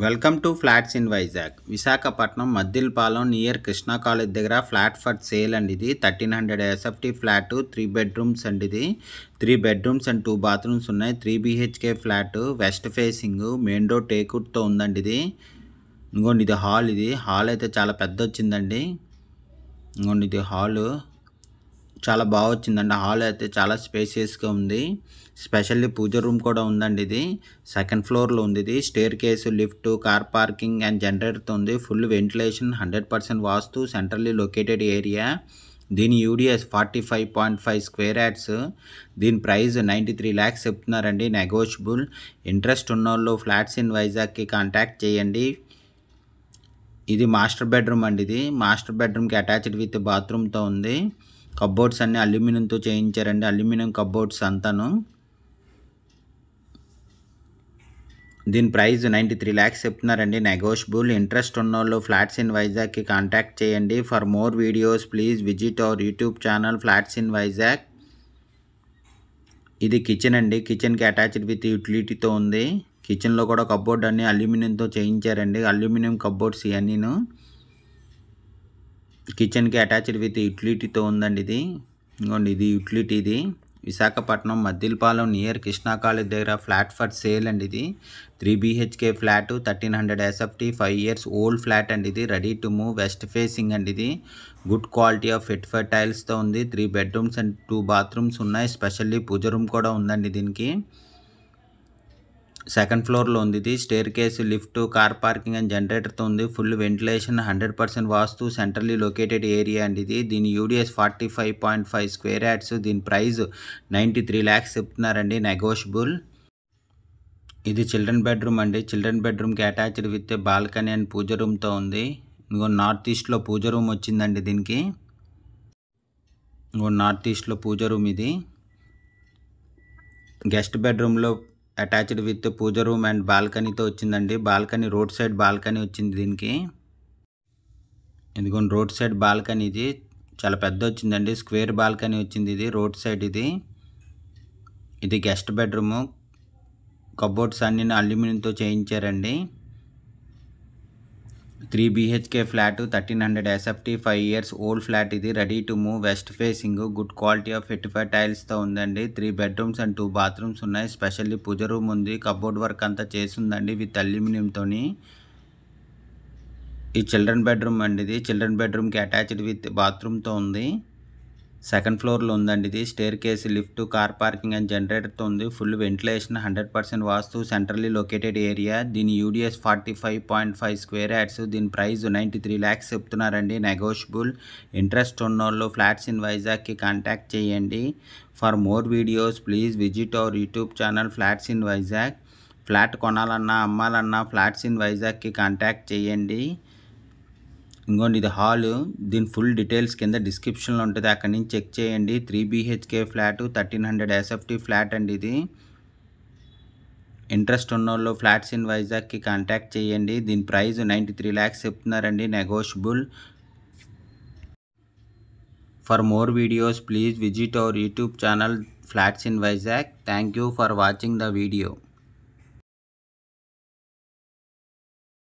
Welcome to flats in Vizag. Visakhapatnam Maddilapalem near Krishna college దగ్గర flat for sale అండి. ఇది 1300 ఎస్ఎఫ్టీ ఫ్లాట్, 3 బెడ్రూమ్స్ అండి. ఇది 3 బెడ్రూమ్స్ అండ్ 2 బాత్రూమ్స్ ఉన్నాయి. 3 BHK flat, west facing, main door టేకుడ్తో ఉందండి. ఇది ఇంకోండి, ఇది హాల్ అయితే చాలా పెద్ద వచ్చిందండి. ఇంకోండి, ఇది హాలు చాలా బాగా వచ్చిందండి. హాల్ అయితే చాలా స్పేసియస్గా ఉంది. స్పెషల్లీ పూజ రూమ్ కూడా ఉందండి. ఇది సెకండ్ ఫ్లోర్లో ఉంది. ఇది staircase, lift, car parking and జనరేటర్తో ఉంది. Full ventilation, 100% vastu, centrally located area. దీని యూడిఎస్ 45.5 స్క్వేర్ యార్డ్స్. దీని ప్రైస్ 93 lakhs చెప్తున్నారండి, నెగోషియబుల్. ఇంట్రెస్ట్ ఉన్నోళ్ళు ఫ్లాట్స్ ఇన్ వైజాగ్కి కాంటాక్ట్ చేయండి. ఇది మాస్టర్ బెడ్రూమ్ అండి. ఇది మాస్టర్ బెడ్రూమ్కి అటాచ్డ్ విత్ బాత్రూమ్తో ఉంది. కబోర్డ్స్ అన్ని అల్యూమినియంతో చేయించారండి, అల్యూమినియం కబోర్డ్స్ అంతాను. దీని ప్రైస్ 93 lakhs చెప్తున్నారండి, నెగోషియబుల్. ఇంట్రెస్ట్ ఉన్నోళ్ళు ఫ్లాట్స్ ఇన్ వైజాగ్కి కాంటాక్ట్ చేయండి. For more videos please visit our YouTube channel flats in Vizag. ఇది కిచెన్ అండి. కిచెన్కి అటాచ్డ్ విత్ యూటిలిటీతో ఉంది. కిచెన్లో కూడా కబోర్డ్ అన్ని అల్యూమినియంతో చేయించారండి, అల్యూమినియం కబోర్డ్స్ ఇవన్నీను. కిచెన్కి అటాచ్డ్ విత్ యూటిలిటీతో ఉందండి. ఇది ఇంకోండి, ఇది యూటిలిటీ. ఇది విశాఖపట్నం మద్దిలపాలెం నియర్ కృష్ణా కాలేజ్ దగ్గర ఫ్లాట్ ఫర్ సేల్ అండి. ఇది 3 BHK flat, 1300 SFT, 5 years old flat అండి. ఇది ready to move, west facing అండి. ఇది గుడ్ క్వాలిటీ ఆఫ్ ఫిట్ టైల్స్తో ఉంది. 3 bedrooms అండ్ 2 bathrooms ఉన్నాయి. స్పెషల్లీ పూజ రూమ్ కూడా ఉందండి. దీనికి సెకండ్ ఫ్లోర్లో ఉంది. ఇది staircase, lift, car parking and జనరేటర్తో ఉంది. Full ventilation, 100% vastu, centrally located area అండి. ఇది దీని యూడిఎస్ 45.5 స్క్వేర్ యార్డ్స్. దీని ప్రైస్ 93 lakhs చెప్తున్నారండి, నెగోషియబుల్. ఇది చిల్డ్రన్ బెడ్రూమ్ అండి. చిల్డ్రన్ బెడ్రూమ్కి అటాచ్డ్ విత్ బాల్కనీ అండ్ పూజ రూమ్తో ఉంది. ఇంకో నార్త్ ఈస్ట్లో పూజ రూమ్ వచ్చిందండి. దీనికి ఇంకో నార్త్ ఈస్ట్లో పూజ రూమ్. ఇది గెస్ట్ బెడ్రూమ్లో attached with puja room and బాల్కనీతో వచ్చిందండి. బాల్కనీ రోడ్ సైడ్ బాల్కనీ వచ్చింది దీనికి. ఇదిగోండి, రోడ్ సైడ్ బాల్కనీ. ఇది చాలా పెద్ద వచ్చిందండి, స్క్వేర్ బాల్కనీ వచ్చింది. ఇది రోడ్ సైడ్. ఇది గెస్ట్ బెడ్రూము. కబోర్డ్స్ అన్ని అల్యూమినియంతో చేయించారండి. 3 BHK flat, 1300 SFT, 5 years old flat. ఇది ready to move, west facing, good quality of ఫిట్ఫైడ్ టైల్స్తో ఉందండి. 3 bedrooms అండ్ 2 bathrooms ఉన్నాయి. స్పెషల్లీ పూజ రూమ్ ఉంది. కబోర్డ్ వర్క్ అంతా చేసిందండి విత్ అల్యూమినియంతోని. ఈ చిల్డ్రన్ బెడ్రూమ్ అండి. ఇది చిల్డ్రన్ బెడ్రూమ్కి అటాచ్డ్ విత్ బాత్రూమ్తో ఉంది. సెకండ్ ఫ్లోర్లో ఉందండి. ఇది staircase, lift, car parking and జనరేటర్తో ఉంది. Full ventilation, 100% vastu, centrally located area. దీని యూడిఎస్ 45.5 స్క్వేర్ యార్డ్స్. దీని ప్రైస్ 93 lakhs చెప్తున్నారండి, నెగోషియబుల్. ఇంట్రెస్ట్ ఉన్నోళ్ళు ఫ్లాట్స్ ఇన్ వైజాగ్కి కాంటాక్ట్ చేయండి. For more videos please visit our YouTube channel flats in Vizag. Flat కొనాలన్నా అమ్మాలన్నా ఫ్లాట్స్ ఇన్ వైజాగ్కి కాంటాక్ట్ చేయండి. ఇంకోండి, ఇది హాలు. దీని ఫుల్ డీటెయిల్స్ కింద డిస్క్రిప్షన్లో ఉంటుంది, అక్కడి నుంచి చెక్ చేయండి. 3 BHK ఫ్లాట్, 1300 ఎస్ఎఫ్టీ ఫ్లాట్ అండి. ఇది ఇంట్రెస్ట్ ఉన్నోళ్ళు ఫ్లాట్స్ ఇన్ వైజాగ్కి కాంటాక్ట్ చేయండి. దీని ప్రైస్ 93 lakhs చెప్తున్నారండి, negotiable. For more videos please visit our YouTube channel flats in Vizag. Thank you for watching the video.